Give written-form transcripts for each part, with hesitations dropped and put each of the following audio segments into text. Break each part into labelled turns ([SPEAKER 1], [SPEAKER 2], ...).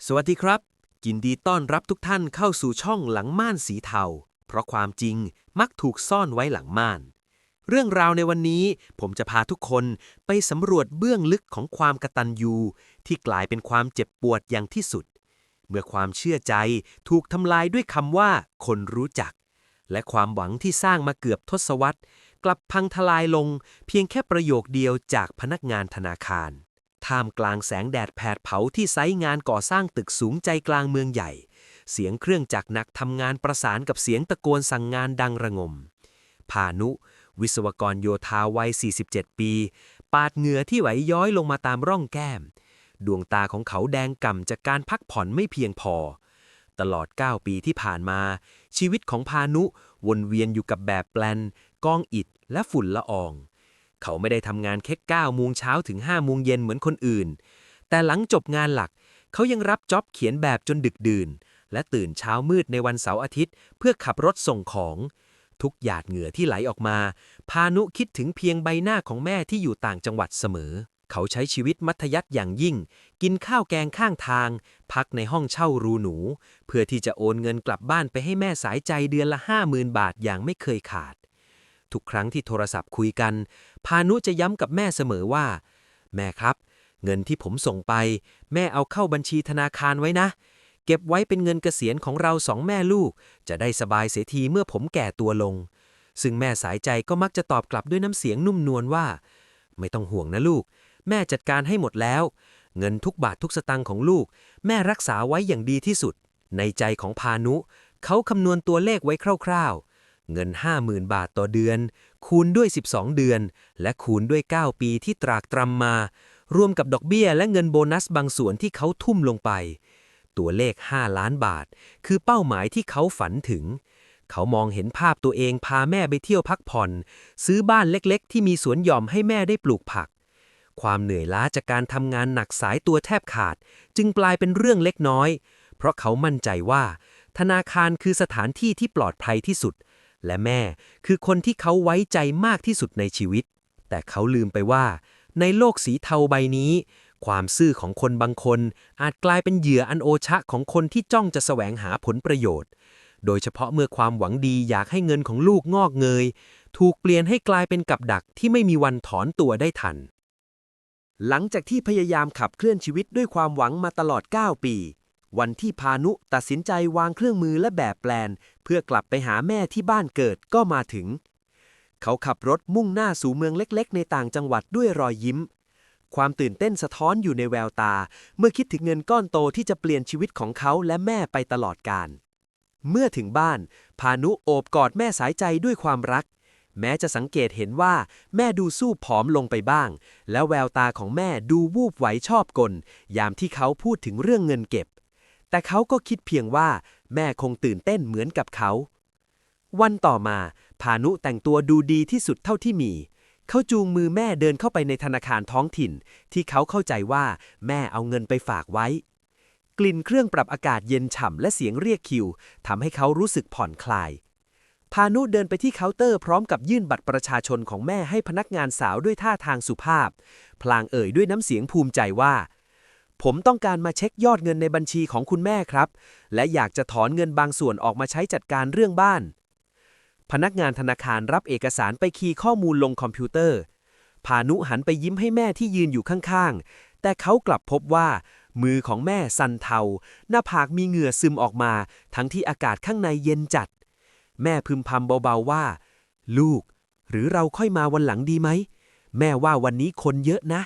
[SPEAKER 1] สวัสดีครับยินดีต้อนรับทุกท่านเข้าสู่ช่องหลังม่านสีเทาเพราะความจริงมักถูกซ่อนไว้หลังม่านเรื่องราวในวันนี้ผมจะพาทุกคนไปสำรวจเบื้องลึกของความกตัญญูที่กลายเป็นความเจ็บปวดอย่างที่สุดเมื่อความเชื่อใจถูกทำลายด้วยคำว่าคนรู้จักและความหวังที่สร้างมาเกือบทศวรรษกลับพังทลายลงเพียงแค่ประโยคเดียวจากพนักงานธนาคารท่ามกลางแสงแดดแผดเผาที่ไซต์งานก่อสร้างตึกสูงใจกลางเมืองใหญ่เสียงเครื่องจักรหนักทำงานประสานกับเสียงตะโกนสั่งงานดังระงมพานุวิศวกรโยธาวัย 47 ปีปาดเหงื่อที่ไหวย้อยลงมาตามร่องแก้มดวงตาของเขาแดงก่ำจากการพักผ่อนไม่เพียงพอตลอด 9 ปีที่ผ่านมาชีวิตของพานุวนเวียนอยู่กับแบบแปลนกองอิฐและฝุ่นละอองเขาไม่ได้ทำงานแค่9 โมงเช้าถึง5 โมงเย็นเหมือนคนอื่นแต่หลังจบงานหลักเขายังรับจ็อบเขียนแบบจนดึกดื่นและตื่นเช้ามืดในวันเสาร์อาทิตย์เพื่อขับรถส่งของทุกหยาดเหงื่อที่ไหลออกมาพานุคิดถึงเพียงใบหน้าของแม่ที่อยู่ต่างจังหวัดเสมอเขาใช้ชีวิตมัธยัสถ์อย่างยิ่งกินข้าวแกงข้างทางพักในห้องเช่ารูหนูเพื่อที่จะโอนเงินกลับบ้านไปให้แม่สายใจเดือนละ 50,000 บาทอย่างไม่เคยขาดทุกครั้งที่โทรศัพท์คุยกันพานุจะย้ำกับแม่เสมอว่าแม่ครับเงินที่ผมส่งไปแม่เอาเข้าบัญชีธนาคารไว้นะเก็บไว้เป็นเงินเกษียณของเรา2 แม่ลูกจะได้สบายเสียทีเมื่อผมแก่ตัวลงซึ่งแม่สายใจก็มักจะตอบกลับด้วยน้ำเสียงนุ่มนวลว่าไม่ต้องห่วงนะลูกแม่จัดการให้หมดแล้วเงินทุกบาททุกสตางค์ของลูกแม่รักษาไว้อย่างดีที่สุดในใจของพานุเขาคำนวณตัวเลขไว้คร่าวๆเงิน 50,000 บาทต่อเดือนคูณด้วย12 เดือนและคูณด้วย9 ปีที่ตรากตรำมารวมกับดอกเบี้ยและเงินโบนัสบางส่วนที่เขาทุ่มลงไปตัวเลข5 ล้านบาทคือเป้าหมายที่เขาฝันถึงเขามองเห็นภาพตัวเองพาแม่ไปเที่ยวพักผ่อนซื้อบ้านเล็กๆที่มีสวนหย่อมให้แม่ได้ปลูกผักความเหนื่อยล้าจากการทำงานหนักสายตัวแทบขาดจึงกลายเป็นเรื่องเล็กน้อยเพราะเขามั่นใจว่าธนาคารคือสถานที่ที่ปลอดภัยที่สุดและแม่คือคนที่เขาไว้ใจมากที่สุดในชีวิตแต่เขาลืมไปว่าในโลกสีเทาใบนี้ความซื่อของคนบางคนอาจกลายเป็นเหยื่ออันโอชะของคนที่จ้องจะแสวงหาผลประโยชน์โดยเฉพาะเมื่อความหวังดีอยากให้เงินของลูกงอกเงยถูกเปลี่ยนให้กลายเป็นกับดักที่ไม่มีวันถอนตัวได้ทันหลังจากที่พยายามขับเคลื่อนชีวิตด้วยความหวังมาตลอด 9 ปีวันที่พานุตัดสินใจวางเครื่องมือและแบบแปลนเพื่อกลับไปหาแม่ที่บ้านเกิดก็มาถึงเขาขับรถมุ่งหน้าสู่เมืองเล็กๆในต่างจังหวัดด้วยรอยยิ้มความตื่นเต้นสะท้อนอยู่ในแววตาเมื่อคิดถึงเงินก้อนโตที่จะเปลี่ยนชีวิตของเขาและแม่ไปตลอดกาลเมื่อถึงบ้านพานุโอบกอดแม่สายใจด้วยความรักแม้จะสังเกตเห็นว่าแม่ดูสู้ผอมลงไปบ้างและแววตาของแม่ดูวูบไหวชอบกลยามที่เขาพูดถึงเรื่องเงินเก็บแต่เขาก็คิดเพียงว่าแม่คงตื่นเต้นเหมือนกับเขาวันต่อมาพานุแต่งตัวดูดีที่สุดเท่าที่มีเขาจูงมือแม่เดินเข้าไปในธนาคารท้องถิ่นที่เขาเข้าใจว่าแม่เอาเงินไปฝากไว้กลิ่นเครื่องปรับอากาศเย็นฉ่ำและเสียงเรียกคิวทำให้เขารู้สึกผ่อนคลายพานุเดินไปที่เคาน์เตอร์พร้อมกับยื่นบัตรประชาชนของแม่ให้พนักงานสาวด้วยท่าทางสุภาพพลางเอ่ยด้วยน้ำเสียงภูมิใจว่าผมต้องการมาเช็คยอดเงินในบัญชีของคุณแม่ครับและอยากจะถอนเงินบางส่วนออกมาใช้จัดการเรื่องบ้านพนักงานธนาคารรับเอกสารไปคีย์ข้อมูลลงคอมพิวเตอร์พานุหันไปยิ้มให้แม่ที่ยืนอยู่ข้างๆแต่เขากลับพบว่ามือของแม่สั่นเทาหน้าผากมีเหงื่อซึมออกมาทั้งที่อากาศข้างในเย็นจัดแม่พึมพำเบาๆว่าลูกหรือเราค่อยมาวันหลังดีไหมแม่ว่าวันนี้คนเยอะนะ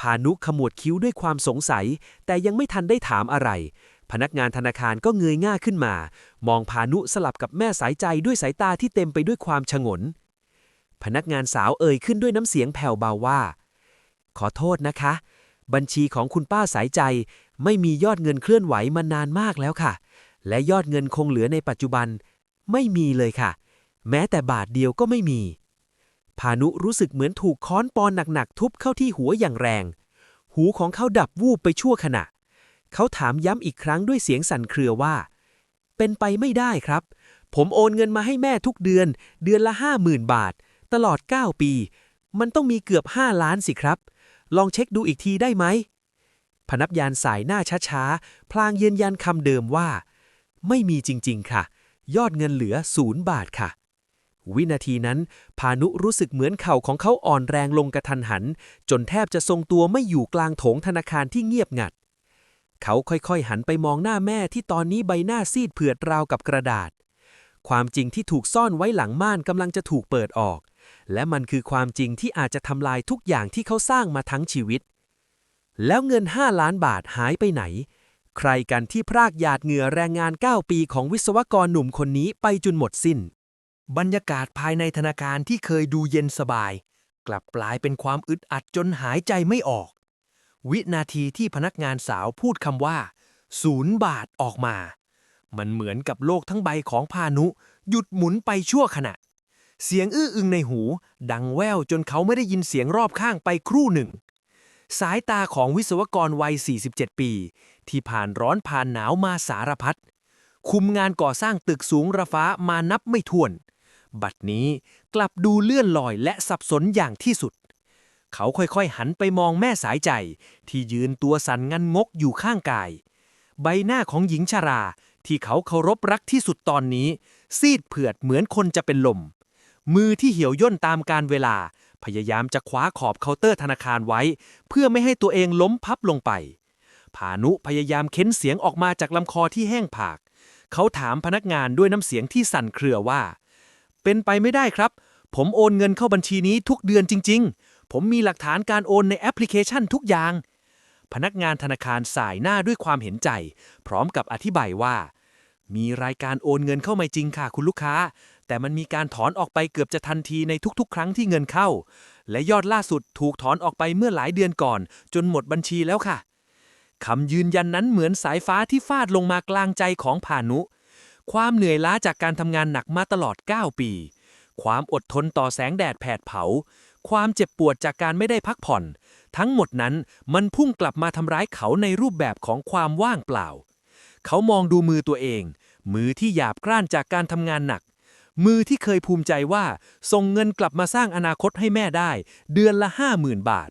[SPEAKER 1] พานุขมวดคิ้วด้วยความสงสัยแต่ยังไม่ทันได้ถามอะไรพนักงานธนาคารก็เงยหน้าขึ้นมามองพานุสลับกับแม่สายใจด้วยสายตาที่เต็มไปด้วยความฉงนพนักงานสาวเอ่ยขึ้นด้วยน้ำเสียงแผ่วเบาว่าขอโทษนะคะบัญชีของคุณป้าสายใจไม่มียอดเงินเคลื่อนไหวมานานมากแล้วค่ะและยอดเงินคงเหลือในปัจจุบันไม่มีเลยค่ะแม้แต่บาทเดียวก็ไม่มีพานุรู้สึกเหมือนถูกค้อนปอนหนักๆทุบเข้าที่หัวอย่างแรงหูของเขาดับวูบไปชั่วขณะเขาถามย้ำอีกครั้งด้วยเสียงสั่นเครือว่าเป็นไปไม่ได้ครับผมโอนเงินมาให้แม่ทุกเดือนเดือนละ 50,000 บาทตลอด9 ปีมันต้องมีเกือบ5 ล้านสิครับลองเช็คดูอีกทีได้ไหม พนักงานสายหน้าช้าๆพลางยืนยันคำเดิมว่าไม่มีจริงๆค่ะยอดเงินเหลือ0 บาทค่ะวินาทีนั้นพานุรู้สึกเหมือนเข่าของเขาอ่อนแรงลงกระทันหันจนแทบจะทรงตัวไม่อยู่กลางโถงธนาคารที่เงียบงัดเขาค่อยๆหันไปมองหน้าแม่ที่ตอนนี้ใบหน้าซีดเผือดราวกับกระดาษความจริงที่ถูกซ่อนไว้หลังม่านกำลังจะถูกเปิดออกและมันคือความจริงที่อาจจะทำลายทุกอย่างที่เขาสร้างมาทั้งชีวิตแล้วเงิน5 ล้านบาทหายไปไหนใครกันที่พรากหยาดเหงื่อแรงงาน9 ปีของวิศวกรหนุ่มคนนี้ไปจนหมดสิ้นบรรยากาศภายในธนาคารที่เคยดูเย็นสบายกลับกลายเป็นความอึดอัดจนหายใจไม่ออกวินาทีที่พนักงานสาวพูดคำว่า0 บาทออกมามันเหมือนกับโลกทั้งใบของพานุหยุดหมุนไปชั่วขณะเสียงอื้ออึงในหูดังแว่วจนเขาไม่ได้ยินเสียงรอบข้างไปครู่หนึ่งสายตาของวิศวกรวัย47 ปีที่ผ่านร้อนผ่านหนาวมาสารพัดคุมงานก่อสร้างตึกสูงระฟ้ามานับไม่ถ้วนบัดนี้กลับดูเลื่อนลอยและสับสนอย่างที่สุดเขาค่อยๆหันไปมองแม่สายใจที่ยืนตัวสั่นงันงกอยู่ข้างกายใบหน้าของหญิงชราที่เขาเคารพรักที่สุดตอนนี้ซีดเผือดเหมือนคนจะเป็นลมมือที่เหี่ยวย่นตามกาลเวลาพยายามจะคว้าขอบเคาน์เตอร์ธนาคารไว้เพื่อไม่ให้ตัวเองล้มพับลงไปพานุพยายามเค้นเสียงออกมาจากลำคอที่แห้งผากเขาถามพนักงานด้วยน้ำเสียงที่สั่นเครือว่าเป็นไปไม่ได้ครับผมโอนเงินเข้าบัญชีนี้ทุกเดือนจริงๆผมมีหลักฐานการโอนในแอปพลิเคชันทุกอย่างพนักงานธนาคารสายหน้าด้วยความเห็นใจพร้อมกับอธิบายว่ามีรายการโอนเงินเข้ามาจริงค่ะคุณลูกค้าแต่มันมีการถอนออกไปเกือบจะทันทีในทุกๆครั้งที่เงินเข้าและยอดล่าสุดถูกถอนออกไปเมื่อหลายเดือนก่อนจนหมดบัญชีแล้วค่ะคำยืนยันนั้นเหมือนสายฟ้าที่ฟาดลงมากลางใจของพานุความเหนื่อยล้าจากการทำงานหนักมาตลอด9 ปีความอดทนต่อแสงแดดแผดเผาความเจ็บปวดจากการไม่ได้พักผ่อนทั้งหมดนั้นมันพุ่งกลับมาทำร้ายเขาในรูปแบบของความว่างเปล่าเขามองดูมือตัวเองมือที่หยาบกร้านจากการทำงานหนักมือที่เคยภูมิใจว่าส่งเงินกลับมาสร้างอนาคตให้แม่ได้เดือนละ 50,000 บาท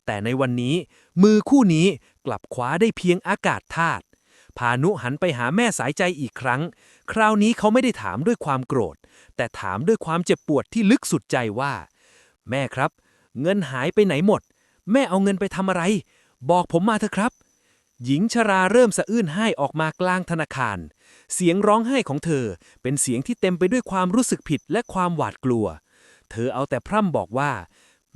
[SPEAKER 1] แต่ในวันนี้มือคู่นี้กลับคว้าได้เพียงอากาศธาตุพานุหันไปหาแม่สายใจอีกครั้งคราวนี้เขาไม่ได้ถามด้วยความโกรธแต่ถามด้วยความเจ็บปวดที่ลึกสุดใจว่าแม่ครับเงินหายไปไหนหมดแม่เอาเงินไปทำอะไรบอกผมมาเถอะครับหญิงชราเริ่มสะอื้นไห้ออกมากลางธนาคารเสียงร้องไห้ของเธอเป็นเสียงที่เต็มไปด้วยความรู้สึกผิดและความหวาดกลัวเธอเอาแต่พร่ำบอกว่า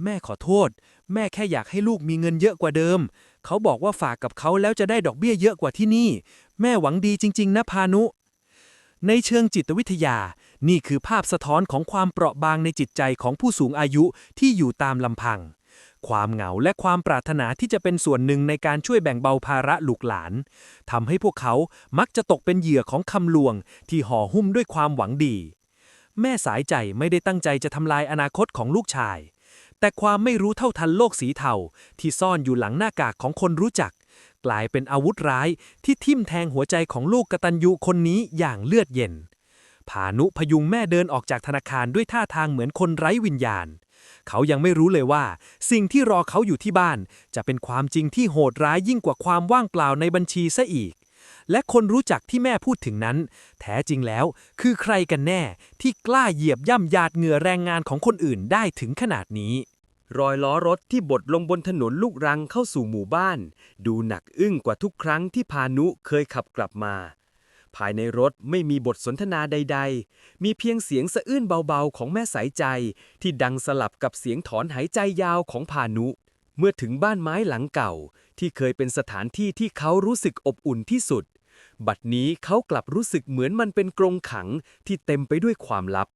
[SPEAKER 1] แม่ขอโทษแม่แค่อยากให้ลูกมีเงินเยอะกว่าเดิมเขาบอกว่าฝากกับเขาแล้วจะได้ดอกเบี้ยเยอะกว่าที่นี่แม่หวังดีจริงๆนะพานุในเชิงจิตวิทยานี่คือภาพสะท้อนของความเปราะบางในจิตใจของผู้สูงอายุที่อยู่ตามลำพังความเหงาและความปรารถนาที่จะเป็นส่วนหนึ่งในการช่วยแบ่งเบาภาระลูกหลานทำให้พวกเขามักจะตกเป็นเหยื่อของคำลวงที่ห่อหุ้มด้วยความหวังดีแม่สายใจไม่ได้ตั้งใจจะทำลายอนาคตของลูกชายแต่ความไม่รู้เท่าทันโลกสีเทาที่ซ่อนอยู่หลังหน้ากากของคนรู้จักกลายเป็นอาวุธร้ายที่ทิ่มแทงหัวใจของลูกกตัญญูคนนี้อย่างเลือดเย็นพานุพยุงแม่เดินออกจากธนาคารด้วยท่าทางเหมือนคนไร้วิญญาณเขายังไม่รู้เลยว่าสิ่งที่รอเขาอยู่ที่บ้านจะเป็นความจริงที่โหดร้ายยิ่งกว่าความว่างเปล่าในบัญชีซะอีกและคนรู้จักที่แม่พูดถึงนั้นแท้จริงแล้วคือใครกันแน่ที่กล้าเหยียบย่ำหยาดเหงื่อแรงงานของคนอื่นได้ถึงขนาดนี้รอยล้อรถที่บดลงบนถนนลูกรังเข้าสู่หมู่บ้านดูหนักอึ้งกว่าทุกครั้งที่พานุเคยขับกลับมาภายในรถไม่มีบทสนทนาใดๆมีเพียงเสียงสะอื้นเบาๆของแม่สายใจที่ดังสลับกับเสียงถอนหายใจยาวของพานุเมื่อถึงบ้านไม้หลังเก่าที่เคยเป็นสถานที่ที่เขารู้สึกอบอุ่นที่สุดบัดนี้เขากลับรู้สึกเหมือนมันเป็นกรงขังที่เต็มไปด้วยความลับ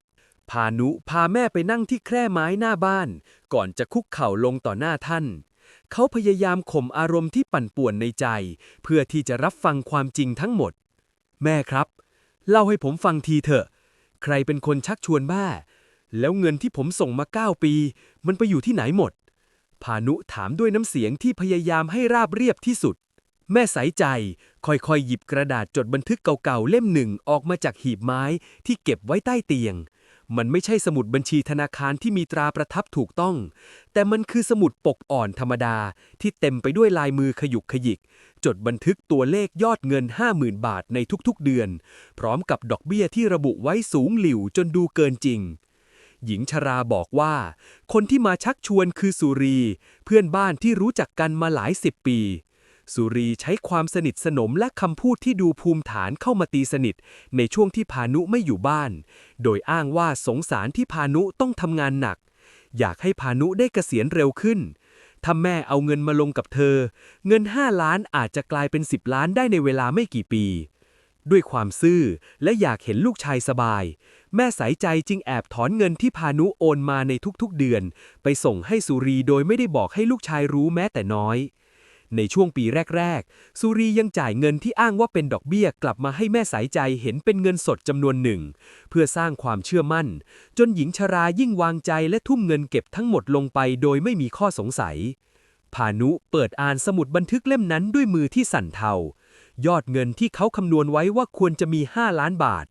[SPEAKER 1] พานุพาแม่ไปนั่งที่แคร่ไม้หน้าบ้านก่อนจะคุกเข่าลงต่อหน้าท่านเขาพยายามข่มอารมณ์ที่ปั่นป่วนในใจเพื่อที่จะรับฟังความจริงทั้งหมดแม่ครับเล่าให้ผมฟังทีเถอะใครเป็นคนชักชวนแม่แล้วเงินที่ผมส่งมา9 ปีมันไปอยู่ที่ไหนหมดพานุถามด้วยน้ำเสียงที่พยายามให้ราบเรียบที่สุดแม่สายใจค่อยๆหยิบกระดาษจดบันทึกเก่าๆเล่มหนึ่งออกมาจากหีบไม้ที่เก็บไว้ใต้เตียง
[SPEAKER 2] มันไม่ใช่สมุดบัญชีธนาคารที่มีตราประทับถูกต้อง แต่มันคือสมุดปกอ่อนธรรมดาที่เต็มไปด้วยลายมือขยุกขยิกจดบันทึกตัวเลขยอดเงิน 50,000 บาทในทุกๆเดือนพร้อมกับดอกเบี้ยที่ระบุไว้สูงหลิ่วจนดูเกินจริงหญิงชราบอกว่าคนที่มาชักชวนคือสุรีเพื่อนบ้านที่รู้จักกันมาหลายสิบปีสุรีใช้ความสนิทสนมและคำพูดที่ดูภูมิฐานเข้ามาตีสนิทในช่วงที่พานุไม่อยู่บ้านโดยอ้างว่าสงสารที่พานุต้องทำงานหนักอยากให้พานุได้เกษียณเร็วขึ้นถ้าแม่เอาเงินมาลงกับเธอเงิน5 ล้านอาจจะกลายเป็น10 ล้านได้ในเวลาไม่กี่ปีด้วยความซื่อและอยากเห็นลูกชายสบายแม่สายใจจึงแอบถอนเงินที่พานุโอนมาในทุกๆเดือนไปส่งให้สุรีโดยไม่ได้บอกให้ลูกชายรู้แม้แต่น้อยในช่วงปีแรกๆสุรียังจ่ายเงินที่อ้างว่าเป็นดอกเบี้ยกลับมาให้แม่สายใจเห็นเป็นเงินสดจำนวนหนึ่งเพื่อสร้างความเชื่อมั่นจนหญิงชรายิ่งวางใจและทุ่มเงินเก็บทั้งหมดลงไปโดยไม่มีข้อสงสัยพานุเปิดอ่านสมุดบันทึกเล่มนั้นด้วยมือที่สั่นเทายอดเงินที่เขาคำนวณไว้ว่าควรจะมี5 ล้านบาท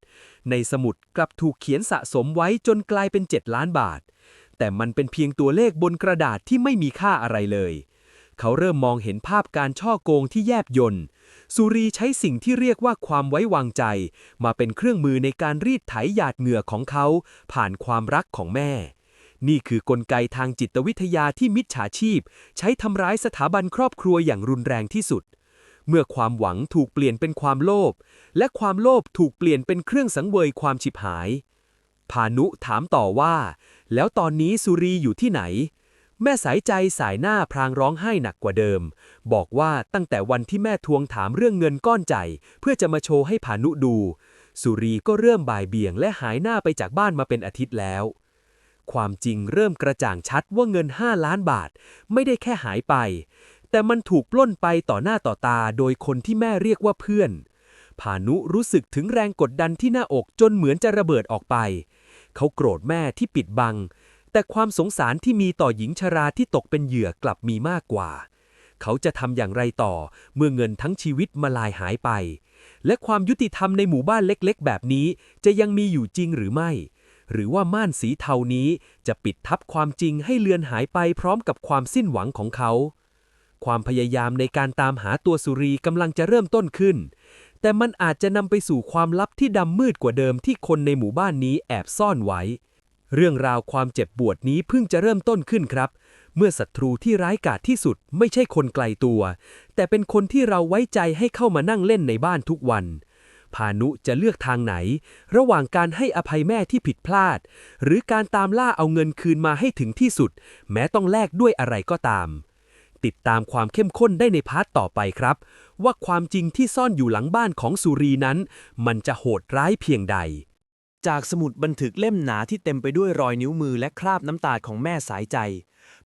[SPEAKER 2] ในสมุดกลับถูกเขียนสะสมไว้จนกลายเป็น7 ล้านบาทแต่มันเป็นเพียงตัวเลขบนกระดาษที่ไม่มีค่าอะไรเลยเขาเริ่มมองเห็นภาพการฉ้อโกงที่แยบยลสุรีใช้สิ่งที่เรียกว่าความไว้วางใจมาเป็นเครื่องมือในการรีดไถหยาดเหงื่อของเขาผ่านความรักของแม่นี่คือกลไกทางจิตวิทยาที่มิจฉาชีพใช้ทำร้ายสถาบันครอบครัวอย่างรุนแรงที่สุดเมื่อความหวังถูกเปลี่ยนเป็นความโลภและความโลภถูกเปลี่ยนเป็นเครื่องสังเวยความฉิบหายพานุถามต่อว่าแล้วตอนนี้สุรีอยู่ที่ไหนแม่สายใจสายหน้าพรางร้องไห้หนักกว่าเดิมบอกว่าตั้งแต่วันที่แม่ทวงถามเรื่องเงินก้อนใจเพื่อจะมาโชว์ให้พานุดูสุรีก็เริ่มบ่ายเบี่ยงและหายหน้าไปจากบ้านมาเป็นอาทิตย์แล้วความจริงเริ่มกระจ่างชัดว่าเงิน5 ล้านบาทไม่ได้แค่หายไปแต่มันถูกปล้นไปต่อหน้าต่อตาโดยคนที่แม่เรียกว่าเพื่อนพานุรู้สึกถึงแรงกดดันที่หน้าอกจนเหมือนจะระเบิดออกไปเขาโกรธแม่ที่ปิดบังแต่ความสงสารที่มีต่อหญิงชราที่ตกเป็นเหยื่อกลับมีมากกว่าเขาจะทำอย่างไรต่อเมื่อเงินทั้งชีวิตมาลายหายไปและความยุติธรรมในหมู่บ้านเล็กๆแบบนี้จะยังมีอยู่จริงหรือไม่หรือว่าม่านสีเทานี้จะปิดทับความจริงให้เลือนหายไปพร้อมกับความสิ้นหวังของเขาความพยายามในการตามหาตัวสุรีกำลังจะเริ่มต้นขึ้นแต่มันอาจจะนำไปสู่ความลับที่ดำมืดกว่าเดิมที่คนในหมู่บ้านนี้แอบซ่อนไว้เรื่องราวความเจ็บปวดนี้เพิ่งจะเริ่มต้นขึ้นครับเมื่อศัตรูที่ร้ายกาจที่สุดไม่ใช่คนไกลตัวแต่เป็นคนที่เราไว้ใจให้เข้ามานั่งเล่นในบ้านทุกวันพานุจะเลือกทางไหนระหว่างการให้อภัยแม่ที่ผิดพลาดหรือการตามล่าเอาเงินคืนมาให้ถึงที่สุดแม้ต้องแลกด้วยอะไรก็ตามติดตามความเข้มข้นได้ในพาร์ทต่อไปครับว่าความจริงที่ซ่อนอยู่หลังบ้านของสุรีนั้นมันจะโหดร้ายเพียงใด
[SPEAKER 3] จากสมุดบันทึกเล่มหนาที่เต็มไปด้วยรอยนิ้วมือและคราบน้ำตาของแม่สายใจ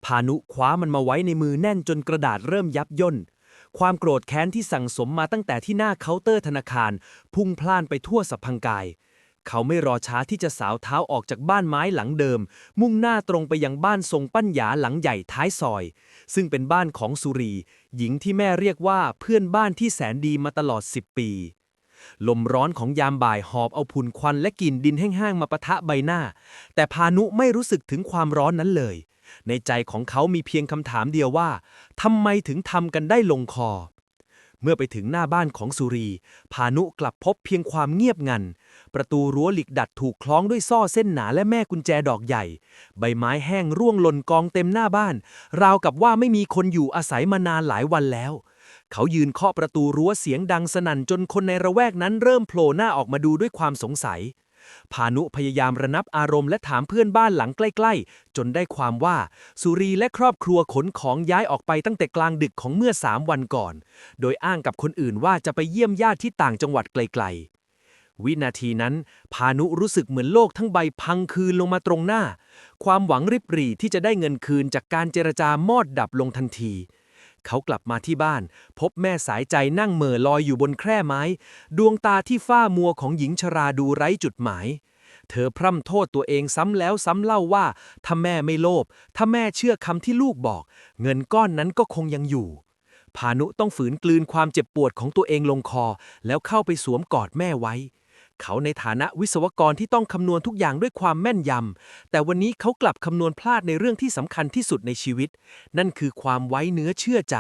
[SPEAKER 3] พานุคว้ามันมาไว้ในมือแน่นจนกระดาษเริ่มยับย่นความโกรธแค้นที่สั่งสมมาตั้งแต่ที่หน้าเคาน์เตอร์ธนาคารพุ่งพล่านไปทั่วสะพรังกายเขาไม่รอช้าที่จะสาวเท้าออกจากบ้านไม้หลังเดิมมุ่งหน้าตรงไปยังบ้านทรงปั้นหยาหลังใหญ่ท้ายซอยซึ่งเป็นบ้านของสุรีหญิงที่แม่เรียกว่าเพื่อนบ้านที่แสนดีมาตลอด10 ปีลมร้อนของยามบ่ายหอบเอาฝุ่นควันและกลิ่นดินแห้งๆมาปะทะใบหน้าแต่พานุไม่รู้สึกถึงความร้อนนั้นเลยในใจของเขามีเพียงคำถามเดียวว่าทำไมถึงทำกันได้ลงคอเมื่อไปถึงหน้าบ้านของสุรีพานุกลับพบเพียงความเงียบงันประตูรั้วเหล็กดัดถูกคล้องด้วยซ่อเส้นหนาและแม่กุญแจดอกใหญ่ใบไม้แห้งร่วงหล่นกองเต็มหน้าบ้านราวกับว่าไม่มีคนอยู่อาศัยมานานหลายวันแล้วเขายืนเคาะประตูรั้วเสียงดังสนั่นจนคนในระแวกนั้นเริ่มโผล่หน้าออกมาดูด้วยความสงสัยพานุพยายามระงับอารมณ์และถามเพื่อนบ้านหลังใกล้ๆจนได้ความว่าสุรีและครอบครัวขนของย้ายออกไปตั้งแต่กลางดึกของเมื่อ3 วันก่อนโดยอ้างกับคนอื่นว่าจะไปเยี่ยมญาติที่ต่างจังหวัดไกลๆวินาทีนั้นพานุรู้สึกเหมือนโลกทั้งใบพังคืนลงมาตรงหน้าความหวังริบหรี่ที่จะได้เงินคืนจากการเจรจามอดดับลงทันทีเขากลับมาที่บ้านพบแม่สายใจนั่งเหม่อลอยอยู่บนแคร่ไม้ดวงตาที่ฝ้ามัวของหญิงชราดูไร้จุดหมายเธอพร่ำโทษตัวเองซ้ำแล้วซ้ำเล่าว่าถ้าแม่ไม่โลภถ้าแม่เชื่อคำที่ลูกบอกเงินก้อนนั้นก็คงยังอยู่พานุต้องฝืนกลืนความเจ็บปวดของตัวเองลงคอแล้วเข้าไปสวมกอดแม่ไว้ เขาในฐานะวิศวกรที่ต้องคำนวณทุกอย่างด้วยความแม่นยำแต่วันนี้เขากลับคำนวณพลาดในเรื่องที่สำคัญที่สุดในชีวิตนั่นคือความไว้เนื้อเชื่อใจ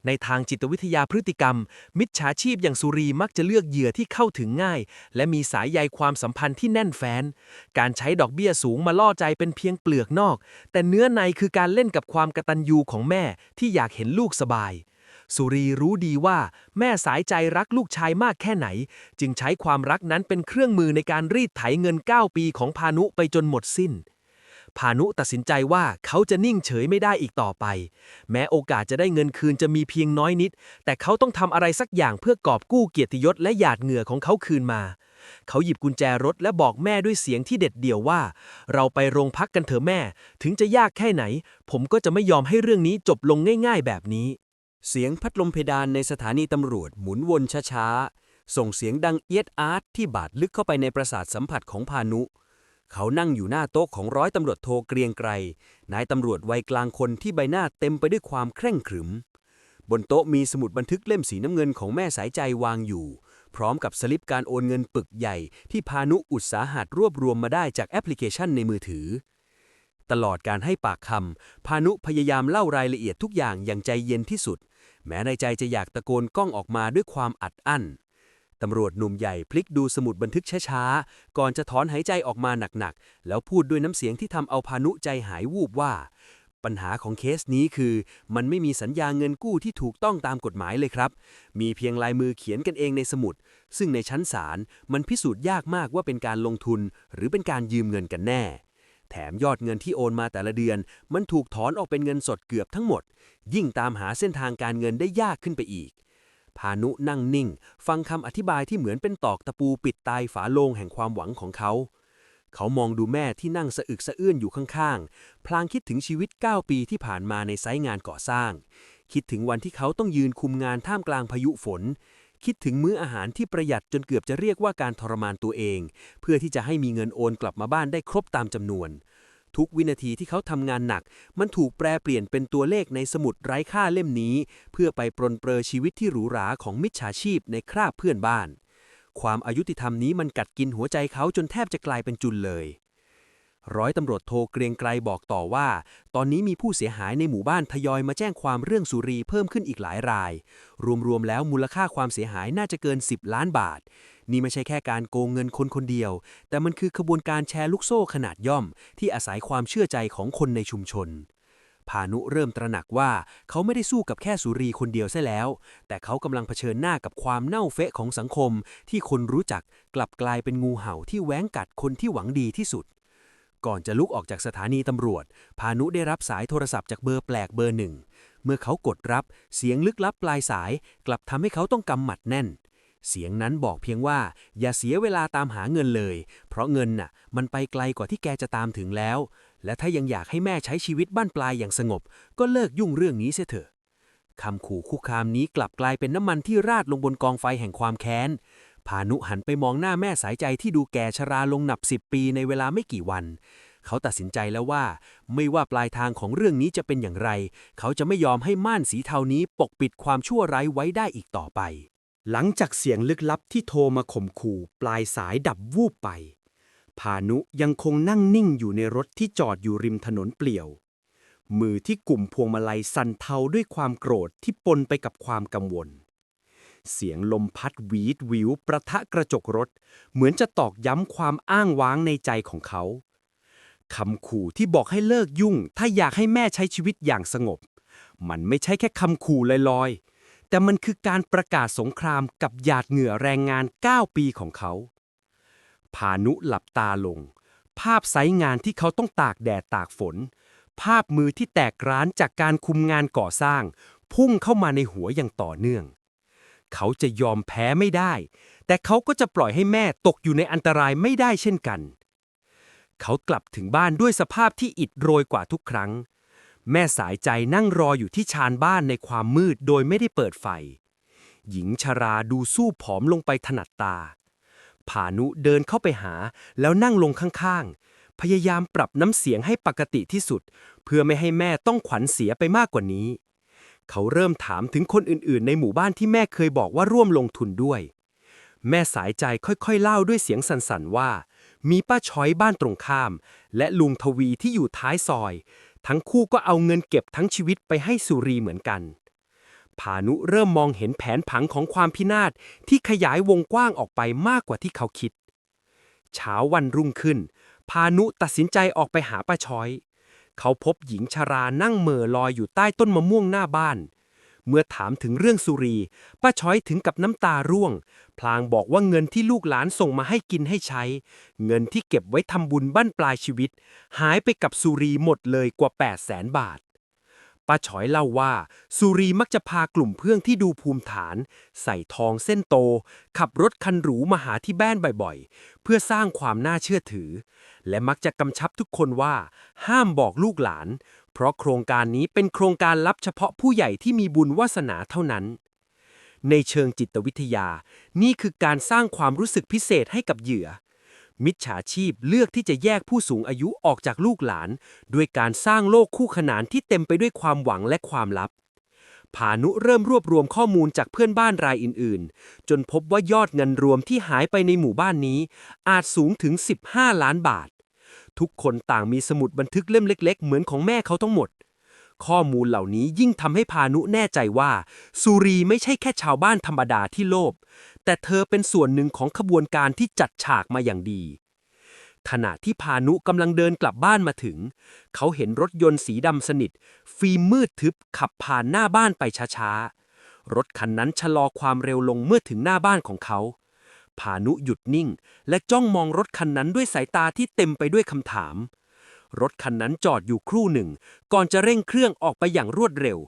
[SPEAKER 3] ในทางจิตวิทยาพฤติกรรมมิจฉาชีพอย่างสุรีมักจะเลือกเหยื่อที่เข้าถึงง่ายและมีสายใยความสัมพันธ์ที่แน่นแฟ้นการใช้ดอกเบี้ยสูงมาล่อใจเป็นเพียงเปลือกนอกแต่เนื้อในคือการเล่นกับความกตัญญูของแม่ที่อยากเห็นลูกสบายสุรีรู้ดีว่าแม่สายใจรักลูกชายมากแค่ไหนจึงใช้ความรักนั้นเป็นเครื่องมือในการรีดไถเงิน9 ปีของพานุไปจนหมดสิ้นพานุตัดสินใจว่าเขาจะนิ่งเฉยไม่ได้อีกต่อไปแม้โอกาสจะได้เงินคืนจะมีเพียงน้อยนิดแต่เขาต้องทำอะไรสักอย่างเพื่อกอบกู้เกียรติยศและหยาดเหงื่อของเขาคืนมาเขาหยิบกุญแจรถและบอกแม่ด้วยเสียงที่เด็ดเดี่ยวว่าเราไปโรงพักกันเถอะแม่ถึงจะยากแค่ไหนผมก็จะไม่ยอมให้เรื่องนี้จบลงง่ายๆแบบนี้
[SPEAKER 2] เสียงพัดลมเพดานในสถานีตำรวจหมุนวนช้าๆส่งเสียงดังเอียดอาร์ตที่บาดลึกเข้าไปในประสาทสัมผัสของพานุเขานั่งอยู่หน้าโต๊ะของร้อยตำรวจโทเกรียงไกรนายตำรวจวัยกลางคนที่ใบหน้าเต็มไปด้วยความเคร่งขรึมบนโต๊ะมีสมุดบันทึกเล่มสีน้ำเงินของแม่สายใจวางอยู่พร้อมกับสลิปการโอนเงินปึกใหญ่ที่พานุอุตสาหะรวบรวมมาได้จากแอปพลิเคชันในมือถือตลอดการให้ปากคำพานุพยายามเล่ารายละเอียดทุกอย่างอย่างใจเย็นที่สุดแม้ในใจจะอยากตะโกนก้องออกมาด้วยความอัดอั้นตำรวจหนุ่มใหญ่พลิกดูสมุดบันทึกช้าๆก่อนจะถอนหายใจออกมาหนักๆแล้วพูดด้วยน้ำเสียงที่ทำเอาพานุใจหายวูบว่าปัญหาของเคสนี้คือมันไม่มีสัญญาเงินกู้ที่ถูกต้องตามกฎหมายเลยครับมีเพียงลายมือเขียนกันเองในสมุดซึ่งในชั้นศาลมันพิสูจน์ยากมากว่าเป็นการลงทุนหรือเป็นการยืมเงินกันแน่แถมยอดเงินที่โอนมาแต่ละเดือนมันถูกถอนออกเป็นเงินสดเกือบทั้งหมดยิ่งตามหาเส้นทางการเงินได้ยากขึ้นไปอีกพานุนั่งนิ่งฟังคำอธิบายที่เหมือนเป็นตอกตะปูปิดตายฝาโลงแห่งความหวังของเขามองดูแม่ที่นั่งสะอึกสะอื้นอยู่ข้างๆพลางคิดถึงชีวิต9 ปีที่ผ่านมาในไซต์งานก่อสร้างคิดถึงวันที่เขาต้องยืนคุมงานท่ามกลางพายุฝนคิดถึงมื้ออาหารที่ประหยัดจนเกือบจะเรียกว่าการทรมานตัวเองเพื่อที่จะให้มีเงินโอนกลับมาบ้านได้ครบตามจำนวนทุกวินาทีที่เขาทำงานหนักมันถูกแปลเปลี่ยนเป็นตัวเลขในสมุดไร้ค่าเล่มนี้เพื่อไปปรนเปรอชีวิตที่หรูหราของมิจฉาชีพในคราบเพื่อนบ้านความอายุติธรรมนี้มันกัดกินหัวใจเขาจนแทบจะกลายเป็นจุลเลยร้อยตำรวจโทเกรียงไกรบอกต่อว่าตอนนี้มีผู้เสียหายในหมู่บ้านทยอยมาแจ้งความเรื่องสุรีเพิ่มขึ้นอีกหลายรายรวมๆแล้วมูลค่าความเสียหายน่าจะเกิน10 ล้านบาทนี่ไม่ใช่แค่การโกงเงินคนคนเดียวแต่มันคือขบวนการแชร์ลูกโซ่ขนาดย่อมที่อาศัยความเชื่อใจของคนในชุมชนพานุเริ่มตระหนักว่าเขาไม่ได้สู้กับแค่สุรีคนเดียวซะแล้วแต่เขากำลังเผชิญหน้ากับความเน่าเฟะของสังคมที่คนรู้จักกลับกลายเป็นงูเห่าที่แว้งกัดคนที่หวังดีที่สุดก่อนจะลุกออกจากสถานีตำรวจพานุได้รับสายโทรศัพท์จากเบอร์แปลกเบอร์หนึ่งเมื่อเขากดรับเสียงลึกลับปลายสายกลับทำให้เขาต้องกำหมัดแน่นเสียงนั้นบอกเพียงว่าอย่าเสียเวลาตามหาเงินเลยเพราะเงินน่ะมันไปไกลกว่าที่แกจะตามถึงแล้วและถ้ายังอยากให้แม่ใช้ชีวิตบ้านปลายอย่างสงบก็เลิกยุ่งเรื่องนี้เสียเถอะคำขู่คุกคามนี้กลับกลายเป็นน้ำมันที่ราดลงบนกองไฟแห่งความแค้นพานุหันไปมองหน้าแม่สายใจที่ดูแก่ชราลงนับ10 ปีในเวลาไม่กี่วันเขาตัดสินใจแล้วว่าไม่ว่าปลายทางของเรื่องนี้จะเป็นอย่างไรเขาจะไม่ยอมให้ม่านสีเทานี้ปกปิดความชั่วร้ายไว้ได้อีกต่อไปหลังจากเสียงลึกลับที่โทรมาข่มขู่ปลายสายดับวูบไปพานุยังคงนั่งนิ่งอยู่ในรถที่จอดอยู่ริมถนนเปลี่ยวมือที่กุมพวงมาลัยสั่นเทาด้วยความโกรธที่ปนไปกับความกังวลเสียงลมพัดหวีดหวิวประทะกระจกรถเหมือนจะตอกย้ำความอ้างว้างในใจของเขาคำขู่ที่บอกให้เลิกยุ่งถ้าอยากให้แม่ใช้ชีวิตอย่างสงบมันไม่ใช่แค่คำขู่ลอยๆแต่มันคือการประกาศสงครามกับหยาดเหงื่อแรงงาน9 ปีของเขาพานุหลับตาลงภาพไซต์งานที่เขาต้องตากแดดตากฝนภาพมือที่แตกร้านจากการคุมงานก่อสร้างพุ่งเข้ามาในหัวอย่างต่อเนื่องเขาจะยอมแพ้ไม่ได้แต่เขาก็จะปล่อยให้แม่ตกอยู่ในอันตรายไม่ได้เช่นกันเขากลับถึงบ้านด้วยสภาพที่อิดโรยกว่าทุกครั้งแม่สายใจนั่งรออยู่ที่ชานบ้านในความมืดโดยไม่ได้เปิดไฟหญิงชราดูสู้ผอมลงไปถนัดตาพานุเดินเข้าไปหาแล้วนั่งลงข้างๆพยายามปรับน้ำเสียงให้ปกติที่สุดเพื่อไม่ให้แม่ต้องขวัญเสียไปมากกว่านี้เขาเริ่มถามถึงคนอื่นๆในหมู่บ้านที่แม่เคยบอกว่าร่วมลงทุนด้วย แม่สายใจค่อยๆเล่าด้วยเสียงสั่นๆว่ามีป้าช้อยบ้านตรงข้ามและลุงทวีที่อยู่ท้ายซอยทั้งคู่ก็เอาเงินเก็บทั้งชีวิตไปให้สุรีเหมือนกันพานุเริ่มมองเห็นแผนผังของความพินาศที่ขยายวงกว้างออกไปมากกว่าที่เขาคิดเช้าวันรุ่งขึ้นพานุตัดสินใจออกไปหาป้าช้อยเขาพบหญิงชรานั่งเหม่อลอยอยู่ใต้ต้นมะม่วงหน้าบ้านเมื่อถามถึงเรื่องสุรีป้าช้อยถึงกับน้ำตาร่วงพลางบอกว่าเงินที่ลูกหลานส่งมาให้กินให้ใช้เงินที่เก็บไว้ทำบุญบั้นปลายชีวิตหายไปกับสุรีหมดเลยกว่า 800,000 บาทป้าช้อยเล่าว่าสุรีมักจะพากลุ่มเพื่อนที่ดูภูมิฐานใส่ทองเส้นโตขับรถคันหรูมาหาที่บ้านบ่อยๆเพื่อสร้างความน่าเชื่อถือและมักจะกำชับทุกคนว่าห้ามบอกลูกหลานเพราะโครงการนี้เป็นโครงการลับเฉพาะผู้ใหญ่ที่มีบุญวาสนาเท่านั้นในเชิงจิตวิทยานี่คือการสร้างความรู้สึกพิเศษให้กับเหยื่อมิจฉาชีพเลือกที่จะแยกผู้สูงอายุออกจากลูกหลานด้วยการสร้างโลกคู่ขนานที่เต็มไปด้วยความหวังและความลับพานุเริ่มรวบรวมข้อมูลจากเพื่อนบ้านรายอื่นๆจนพบว่ายอดเงินรวมที่หายไปในหมู่บ้านนี้อาจสูงถึง15 ล้านบาททุกคนต่างมีสมุดบันทึกเล่มเล็กๆเหมือนของแม่เขาทั้งหมดข้อมูลเหล่านี้ยิ่งทำให้พานุแน่ใจว่าสุรีไม่ใช่แค่ชาวบ้านธรรมดาที่โลภแต่เธอเป็นส่วนหนึ่งของขบวนการที่จัดฉากมาอย่างดีขณะที่พานุกำลังเดินกลับบ้านมาถึงเขาเห็นรถยนต์สีดำสนิทฟิล์มมืดทึบขับผ่านหน้าบ้านไปช้าๆรถคันนั้นชะลอความเร็วลงเมื่อถึงหน้าบ้านของเขาพานุหยุดนิ่งและจ้องมองรถคันนั้นด้วยสายตาที่เต็มไปด้วยคำถามรถคันนั้นจอดอยู่ครู่หนึ่งก่อนจะเร่งเครื่องออกไปอย่างรวดเร็ว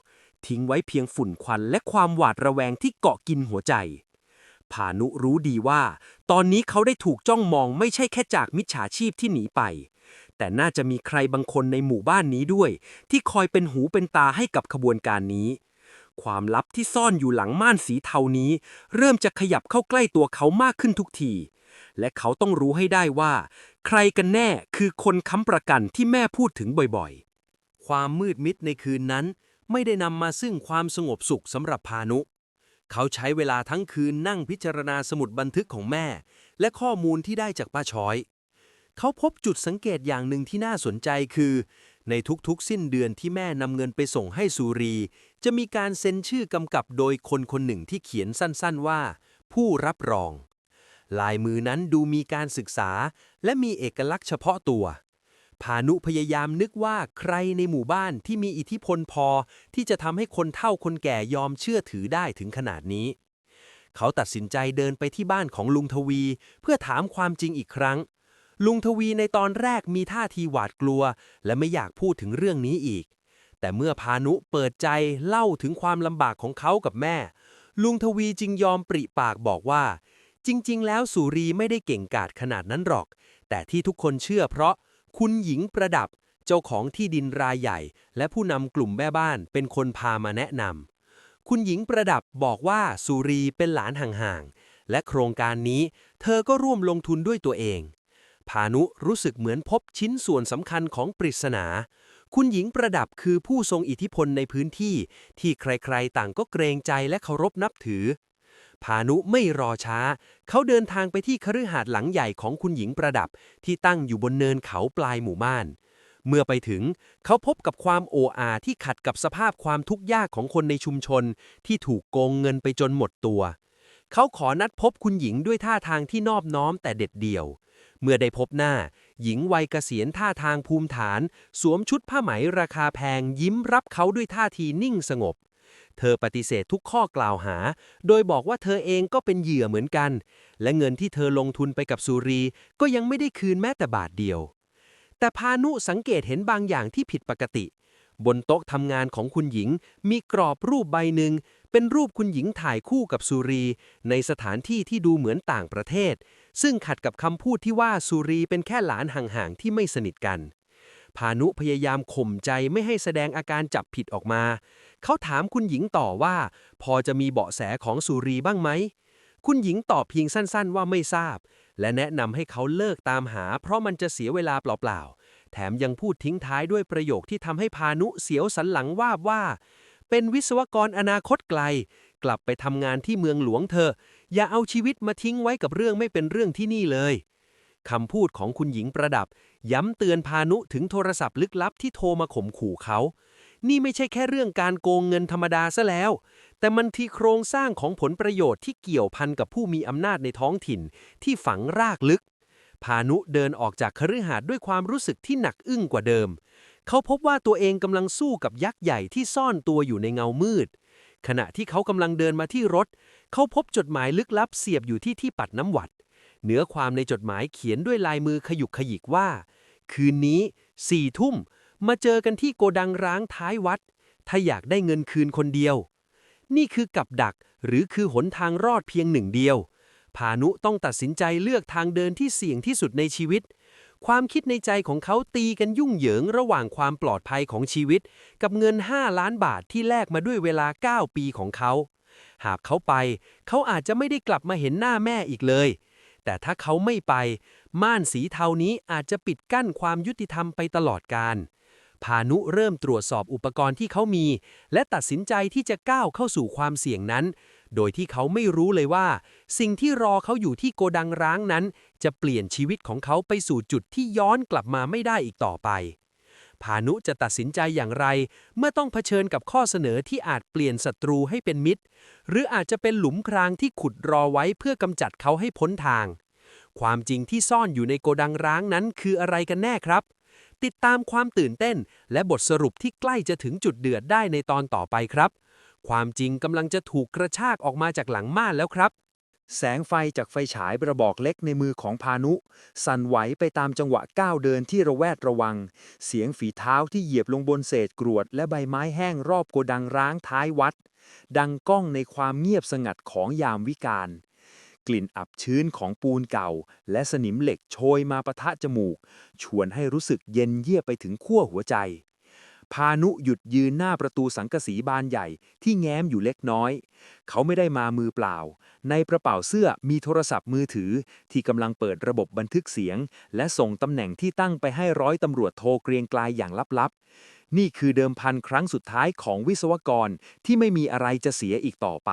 [SPEAKER 2] ทิ้งไว้เพียงฝุ่นควันและความหวาดระแวงที่เกาะกินหัวใจพานุรู้ดีว่าตอนนี้เขาได้ถูกจ้องมองไม่ใช่แค่จากมิจฉาชีพที่หนีไปแต่น่าจะมีใครบางคนในหมู่บ้านนี้ด้วยที่คอยเป็นหูเป็นตาให้กับขบวนการนี้ความลับที่ซ่อนอยู่หลังม่านสีเทานี้เริ่มจะขยับเข้าใกล้ตัวเขามากขึ้นทุกทีและเขาต้องรู้ให้ได้ว่าใครกันแน่คือคนค้ำประกันที่แม่พูดถึงบ่อยๆความมืดมิดในคืนนั้นไม่ได้นำมาซึ่งความสงบสุขสำหรับพานุเขาใช้เวลาทั้งคืนนั่งพิจารณาสมุดบันทึกของแม่และข้อมูลที่ได้จากป้าช้อยเขาพบจุดสังเกตอย่างหนึ่งที่น่าสนใจคือในทุกๆสิ้นเดือนที่แม่นำเงินไปส่งให้สุรีจะมีการเซ็นชื่อกำกับโดยคนคนหนึ่งที่เขียนสั้นๆว่าผู้รับรองลายมือนั้นดูมีการศึกษาและมีเอกลักษณ์เฉพาะตัวพานุพยายามนึกว่าใครในหมู่บ้านที่มีอิทธิพลพอที่จะทำให้คนเฒ่าคนแก่ยอมเชื่อถือได้ถึงขนาดนี้เขาตัดสินใจเดินไปที่บ้านของลุงทวีเพื่อถามความจริงอีกครั้งลุงทวีในตอนแรกมีท่าทีหวาดกลัวและไม่อยากพูดถึงเรื่องนี้อีกแต่เมื่อพานุเปิดใจเล่าถึงความลำบากของเขากับแม่ลุงทวีจึงยอมปริปากบอกว่าจริงๆแล้วสุรีไม่ได้เก่งกาจขนาดนั้นหรอกแต่ที่ทุกคนเชื่อเพราะคุณหญิงประดับเจ้าของที่ดินรายใหญ่และผู้นำกลุ่มแม่บ้านเป็นคนพามาแนะนำคุณหญิงประดับบอกว่าสุรีเป็นหลานห่างๆและโครงการนี้เธอก็ร่วมลงทุนด้วยตัวเองพานุรู้สึกเหมือนพบชิ้นส่วนสำคัญของปริศนาคุณหญิงประดับคือผู้ทรงอิทธิพลในพื้นที่ที่ใครๆต่างก็เกรงใจและเคารพนับถือพานุไม่รอช้าเขาเดินทางไปที่คฤหาสน์หลังใหญ่ของคุณหญิงประดับที่ตั้งอยู่บนเนินเขาปลายหมู่บ้านเมื่อไปถึงเขาพบกับความโอ้อาที่ขัดกับสภาพความทุกข์ยากของคนในชุมชนที่ถูกโกงเงินไปจนหมดตัวเขาขอนัดพบคุณหญิงด้วยท่าทางที่นอบน้อมแต่เด็ดเดี่ยวเมื่อได้พบหน้าหญิงวัยเกษียณท่าทางภูมิฐานสวมชุดผ้าไหมราคาแพงยิ้มรับเขาด้วยท่าทีนิ่งสงบเธอปฏิเสธทุกข้อกล่าวหาโดยบอกว่าเธอเองก็เป็นเหยื่อเหมือนกันและเงินที่เธอลงทุนไปกับสุรีก็ยังไม่ได้คืนแม้แต่บาทเดียวแต่พานุสังเกตเห็นบางอย่างที่ผิดปกติบนโต๊ะทำงานของคุณหญิงมีกรอบรูปใบหนึ่งเป็นรูปคุณหญิงถ่ายคู่กับสุรีในสถานที่ที่ดูเหมือนต่างประเทศซึ่งขัดกับคำพูดที่ว่าสุรีเป็นแค่หลานห่างๆที่ไม่สนิทกันพานุพยายามข่มใจไม่ให้แสดงอาการจับผิดออกมาเขาถามคุณหญิงต่อว่าพอจะมีเบาะแสของสุรีบ้างไหมคุณหญิงตอบเพียงสั้นๆว่าไม่ทราบและแนะนำให้เขาเลิกตามหาเพราะมันจะเสียเวลาเปล่าๆแถมยังพูดทิ้งท้ายด้วยประโยคที่ทำให้พานุเสียวสันหลังว่าเป็นวิศวกรอนาคตไกลกลับไปทำงานที่เมืองหลวงเธอ
[SPEAKER 1] อย่าเอาชีวิตมาทิ้งไว้กับเรื่องไม่เป็นเรื่องที่นี่เลยคำพูดของคุณหญิงประดับย้ำเตือนพานุถึงโทรศัพท์ลึกลับที่โทรมาข่มขู่เขานี่ไม่ใช่แค่เรื่องการโกงเงินธรรมดาซะแล้วแต่มันที่โครงสร้างของผลประโยชน์ที่เกี่ยวพันกับผู้มีอำนาจในท้องถิ่นที่ฝังรากลึกพานุเดินออกจากคฤหาสน์ด้วยความรู้สึกที่หนักอึ้งกว่าเดิมเขาพบว่าตัวเองกำลังสู้กับยักษ์ใหญ่ที่ซ่อนตัวอยู่ในเงามืดขณะที่เขากำลังเดินมาที่รถเขาพบจดหมายลึกลับเสียบอยู่ที่ปัดน้ำหวัดเนื้อความในจดหมายเขียนด้วยลายมือขยุกขยิกว่าคืนนี้4 ทุ่มมาเจอกันที่โกดังร้างท้ายวัดถ้าอยากได้เงินคืนคนเดียวนี่คือกับดักหรือคือหนทางรอดเพียงหนึ่งเดียวพานุต้องตัดสินใจเลือกทางเดินที่เสี่ยงที่สุดในชีวิตความคิดในใจของเขาตีกันยุ่งเหยิงระหว่างความปลอดภัยของชีวิตกับเงิน5 ล้านบาทที่แลกมาด้วยเวลา9 ปีของเขาหากเขาไปเขาอาจจะไม่ได้กลับมาเห็นหน้าแม่อีกเลยแต่ถ้าเขาไม่ไปม่านสีเทานี้อาจจะปิดกั้นความยุติธรรมไปตลอดกาลพานุเริ่มตรวจสอบอุปกรณ์ที่เขามีและตัดสินใจที่จะก้าวเข้าสู่ความเสี่ยงนั้นโดยที่เขาไม่รู้เลยว่าสิ่งที่รอเขาอยู่ที่โกดังร้างนั้นจะเปลี่ยนชีวิตของเขาไปสู่จุดที่ย้อนกลับมาไม่ได้อีกต่อไปพานุจะตัดสินใจอย่างไรเมื่อต้องเผชิญกับข้อเสนอที่อาจเปลี่ยนศัตรูให้เป็นมิตรหรืออาจจะเป็นหลุมพรางที่ขุดรอไว้เพื่อกำจัดเขาให้พ้นทางความจริงที่ซ่อนอยู่ในโกดังร้างนั้นคืออะไรกันแน่ครับติดตามความตื่นเต้นและบทสรุปที่ใกล้จะถึงจุดเดือดได้ในตอนต่อไปครับความจริงกำลังจะถูกกระชากออกมาจากหลังม่านแล้วครับ
[SPEAKER 3] แสงไฟจากไฟฉายกระบอกเล็กในมือของพานุสั่นไหวไปตามจังหวะก้าวเดินที่ระแวดระวังเสียงฝีเท้าที่เหยียบลงบนเศษกรวดและใบไม้แห้งรอบโกดังร้างท้ายวัดดังก้องในความเงียบสงัดของยามวิกาลกลิ่นอับชื้นของปูนเก่าและสนิมเหล็กโชยมาปะทะจมูกชวนให้รู้สึกเย็นเยียบไปถึงขั้วหัวใจพานุหยุดยืนหน้าประตูสังกะสีบานใหญ่ที่แง้มอยู่เล็กน้อยเขาไม่ได้มามือเปล่าในกระเป๋าเสื้อมีโทรศัพท์มือถือที่กำลังเปิดระบบบันทึกเสียงและส่งตำแหน่งที่ตั้งไปให้ร้อยตำรวจโทเกรียงไกลอย่างลับๆนี่คือเดิมพันครั้งสุดท้ายของวิศวกรที่ไม่มีอะไรจะเสียอีกต่อไป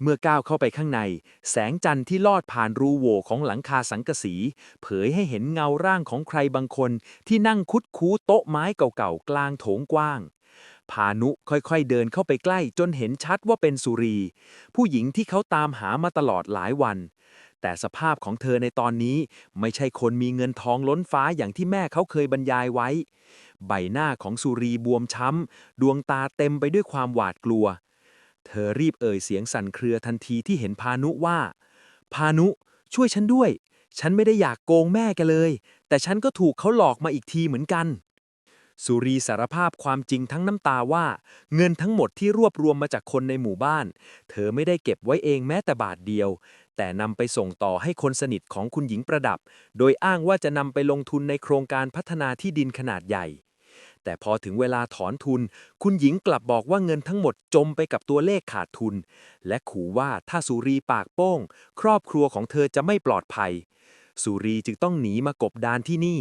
[SPEAKER 3] เมื่อก้าวเข้าไปข้างในแสงจันทร์ที่ลอดผ่านรูโหว่ของหลังคาสังกะสีเผยให้เห็นเงาร่างของใครบางคนที่นั่งคุดคู้โต๊ะไม้เก่าๆกลางโถงกว้างพานุค่อยๆเดินเข้าไปใกล้จนเห็นชัดว่าเป็นสุรีผู้หญิงที่เขาตามหามาตลอดหลายวันแต่สภาพของเธอในตอนนี้ไม่ใช่คนมีเงินทองล้นฟ้าอย่างที่แม่เขาเคยบรรยายไว้ใบหน้าของสุรีบวมช้ำดวงตาเต็มไปด้วยความหวาดกลัวเธอรีบเอ่ยเสียงสั่นเครือทันทีที่เห็นพานุว่าพานุช่วยฉันด้วยฉันไม่ได้อยากโกงแม่แกเลยแต่ฉันก็ถูกเขาหลอกมาอีกทีเหมือนกันสุรีสารภาพความจริงทั้งน้ำตาว่าเงินทั้งหมดที่รวบรวมมาจากคนในหมู่บ้านเธอไม่ได้เก็บไว้เองแม้แต่บาทเดียวแต่นำไปส่งต่อให้คนสนิทของคุณหญิงประดับโดยอ้างว่าจะนำไปลงทุนในโครงการพัฒนาที่ดินขนาดใหญ่แต่พอถึงเวลาถอนทุนคุณหญิงกลับบอกว่าเงินทั้งหมดจมไปกับตัวเลขขาดทุนและขู่ว่าถ้าสุรีปากโป้งครอบครัวของเธอจะไม่ปลอดภัยสุรีจึงต้องหนีมากบดานที่นี่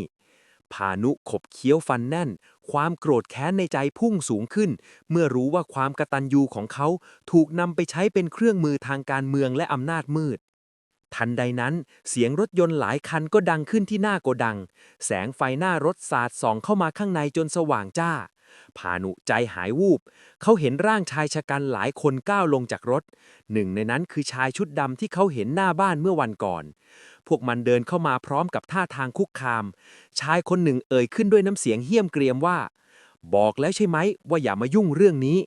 [SPEAKER 3] พานุขบเคี้ยวฟันแน่นความโกรธแค้นในใจพุ่งสูงขึ้นเมื่อรู้ว่าความกตัญญูของเขาถูกนำไปใช้เป็นเครื่องมือทางการเมืองและอำนาจมืดทันใดนั้นเสียงรถยนต์หลายคันก็ดังขึ้นที่หน้าโกดังแสงไฟหน้ารถสาดส่องเข้ามาข้างในจนสว่างจ้าพานุใจหายวูบเขาเห็นร่างชายชะกันหลายคนก้าวลงจากรถหนึ่งในนั้นคือชายชุดดำที่เขาเห็นหน้าบ้านเมื่อวันก่อนพวกมันเดินเข้ามาพร้อมกับท่าทางคุกคามชายคนหนึ่งเอ่ยขึ้นด้วยน้ำเสียงเหี้ยมเกรียมว่าบอกแล้วใช่ไหมว่าอย่ามายุ่งเรื่องนี้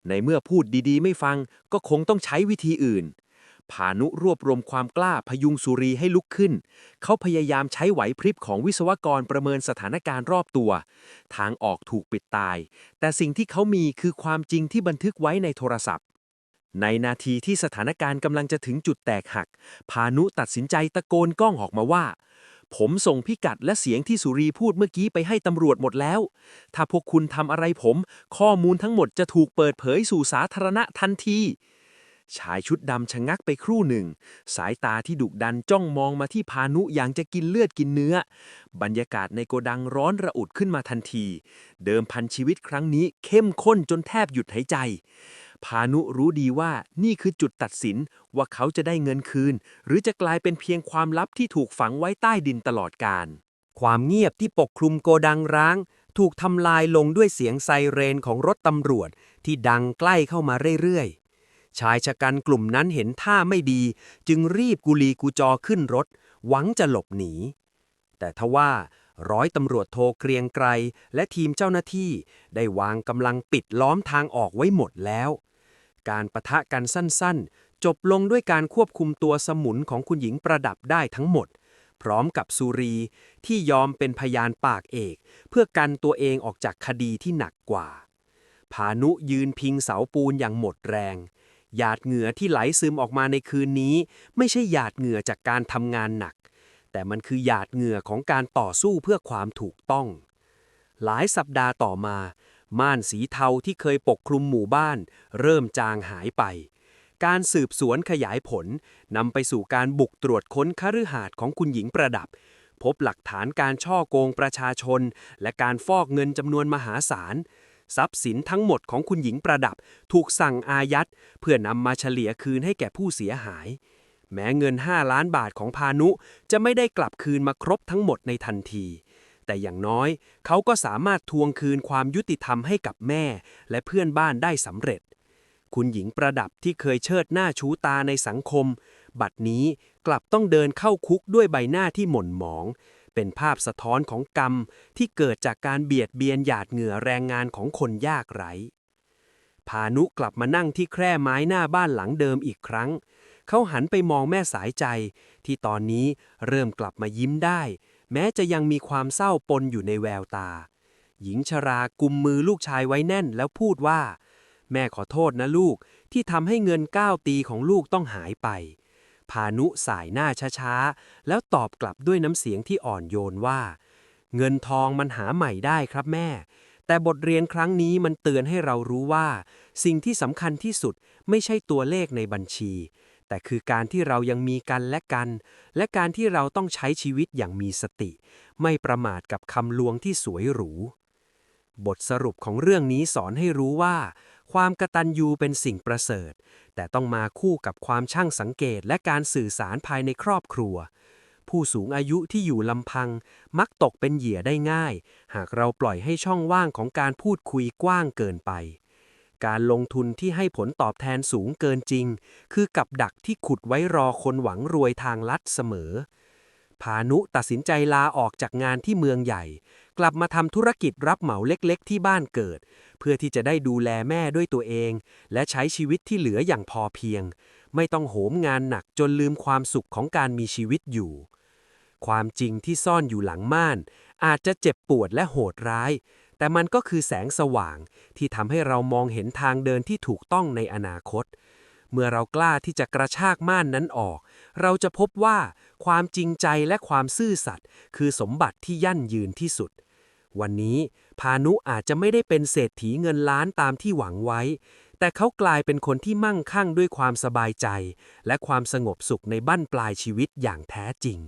[SPEAKER 3] ในเมื่อพูดดีๆไม่ฟังก็คงต้องใช้วิธีอื่นพานุรวบรวมความกล้าพยุงสุรีให้ลุกขึ้นเขาพยายามใช้ไหวพริบของวิศวกรประเมินสถานการณ์รอบตัวทางออกถูกปิดตายแต่สิ่งที่เขามีคือความจริงที่บันทึกไว้ในโทรศัพท์ในนาทีที่สถานการณ์กำลังจะถึงจุดแตกหักพานุตัดสินใจตะโกนก้องออกมาว่าผมส่งพิกัดและเสียงที่สุรีพูดเมื่อกี้ไปให้ตำรวจหมดแล้วถ้าพวกคุณทำอะไรผมข้อมูลทั้งหมดจะถูกเปิดเผยสู่สาธารณะทันทีชายชุดดำชะงักไปครู่หนึ่งสายตาที่ดุดันจ้องมองมาที่พานุอย่างจะกินเลือดกินเนื้อบรรยากาศในโกดังร้อนระอุขึ้นมาทันทีเดิมพันชีวิตครั้งนี้เข้มข้นจนแทบหยุดหายใจ
[SPEAKER 2] พานุรู้ดีว่านี่คือจุดตัดสินว่าเขาจะได้เงินคืน หรือจะกลายเป็นเพียงความลับที่ถูกฝังไว้ใต้ดินตลอดกาล
[SPEAKER 3] ความเงียบที่ปกคลุมโกดังร้าง ถูกทำลายลงด้วยเสียงไซเรนของรถตำรวจที่ดังใกล้เข้ามาเรื่อยๆชายชะกันกลุ่มนั้นเห็นท่าไม่ดีจึงรีบกุลีกุจอขึ้นรถหวังจะหลบหนีแต่ทว่าร้อยตำรวจโทเกรียงไกรและทีมเจ้าหน้าที่ได้วางกำลังปิดล้อมทางออกไว้หมดแล้วการปะทะกันสั้นๆจบลงด้วยการควบคุมตัวสมุนของคุณหญิงประดับได้ทั้งหมดพร้อมกับสุรีที่ยอมเป็นพยานปากเอกเพื่อกันตัวเองออกจากคดีที่หนักกว่าพานุยืนพิงเสาปูนอย่างหมดแรงหยาดเหงื่อที่ไหลซึมออกมาในคืนนี้ไม่ใช่หยาดเหงื่อจากการทำงานหนักแต่มันคือหยาดเหงื่อของการต่อสู้เพื่อความถูกต้องหลายสัปดาห์ต่อมาม่านสีเทาที่เคยปกคลุมหมู่บ้านเริ่มจางหายไปการสืบสวนขยายผลนำไปสู่การบุกตรวจค้นคฤหาสน์ของคุณหญิงประดับพบหลักฐานการช่อโกงประชาชนและการฟอกเงินจำนวนมหาศาลทรัพย์สินทั้งหมดของคุณหญิงประดับถูกสั่งอายัดเพื่อนำมาเฉลี่ยคืนให้แก่ผู้เสียหายแม้เงิน5 ล้านบาทของพานุจะไม่ได้กลับคืนมาครบทั้งหมดในทันทีแต่อย่างน้อยเขาก็สามารถทวงคืนความยุติธรรมให้กับแม่และเพื่อนบ้านได้สำเร็จคุณหญิงประดับที่เคยเชิดหน้าชูตาในสังคมบัดนี้กลับต้องเดินเข้าคุกด้วยใบหน้าที่หม่นหมองเป็นภาพสะท้อนของกรรมที่เกิดจากการเบียดเบียนหยาดเหงื่อแรงงานของคนยากไร้พานุกลับมานั่งที่แคร่ไม้หน้าบ้านหลังเดิมอีกครั้งเขาหันไปมองแม่สายใจที่ตอนนี้เริ่มกลับมายิ้มได้แม้จะยังมีความเศร้าปนอยู่ในแววตาหญิงชรากุมมือลูกชายไว้แน่นแล้วพูดว่าแม่ขอโทษนะลูกที่ทำให้เงิน9 ตีของลูกต้องหายไปพานุสายหน้าช้าๆแล้วตอบกลับด้วยน้ำเสียงที่อ่อนโยนว่าเงินทองมันหาใหม่ได้ครับแม่แต่บทเรียนครั้งนี้มันเตือนให้เรารู้ว่าสิ่งที่สำคัญที่สุดไม่ใช่ตัวเลขในบัญชีแต่คือการที่เรายังมีกันและกันและการที่เราต้องใช้ชีวิตอย่างมีสติไม่ประมาทกับคำลวงที่สวยหรูบทสรุปของเรื่องนี้สอนให้รู้ว่าความกตัญญูเป็นสิ่งประเสริฐแต่ต้องมาคู่กับความช่างสังเกตและการสื่อสารภายในครอบครัวผู้สูงอายุที่อยู่ลำพังมักตกเป็นเหยื่อได้ง่ายหากเราปล่อยให้ช่องว่างของการพูดคุยกว้างเกินไปการลงทุนที่ให้ผลตอบแทนสูงเกินจริงคือกับดักที่ขุดไว้รอคนหวังรวยทางลัดเสมอพานุตัดสินใจลาออกจากงานที่เมืองใหญ่กลับมาทำธุรกิจรับเหมาเล็กๆที่บ้านเกิดเพื่อที่จะได้ดูแลแม่ด้วยตัวเองและใช้ชีวิตที่เหลืออย่างพอเพียงไม่ต้องโหมงานหนักจนลืมความสุขของการมีชีวิตอยู่ความจริงที่ซ่อนอยู่หลังม่านอาจจะเจ็บปวดและโหดร้ายแต่มันก็คือแสงสว่างที่ทำให้เรามองเห็นทางเดินที่ถูกต้องในอนาคตเมื่อเรากล้าที่จะกระชากม่านนั้นออกเราจะพบว่าความจริงใจและความซื่อสัตย์คือสมบัติที่ยั่นยืนที่สุดวันนี้พานุอาจจะไม่ได้เป็นเศรษฐีเงินล้านตามที่หวังไว้แต่เขากลายเป็นคนที่มั่งคั่งด้วยความสบายใจและความสงบสุขในบั้นปลายชีวิตอย่างแท้จริง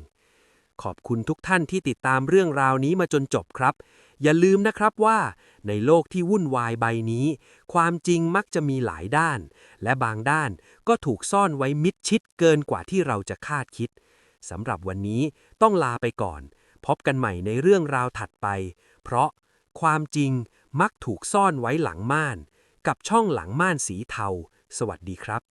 [SPEAKER 3] ขอบคุณทุกท่านที่ติดตามเรื่องราวนี้มาจนจบครับอย่าลืมนะครับว่าในโลกที่วุ่นวายใบนี้ความจริงมักจะมีหลายด้านและบางด้านก็ถูกซ่อนไว้มิดชิดเกินกว่าที่เราจะคาดคิดสำหรับวันนี้ต้องลาไปก่อนพบกันใหม่ในเรื่องราวถัดไปเพราะความจริงมักถูกซ่อนไว้หลังม่านกับช่องหลังม่านสีเทาสวัสดีครับ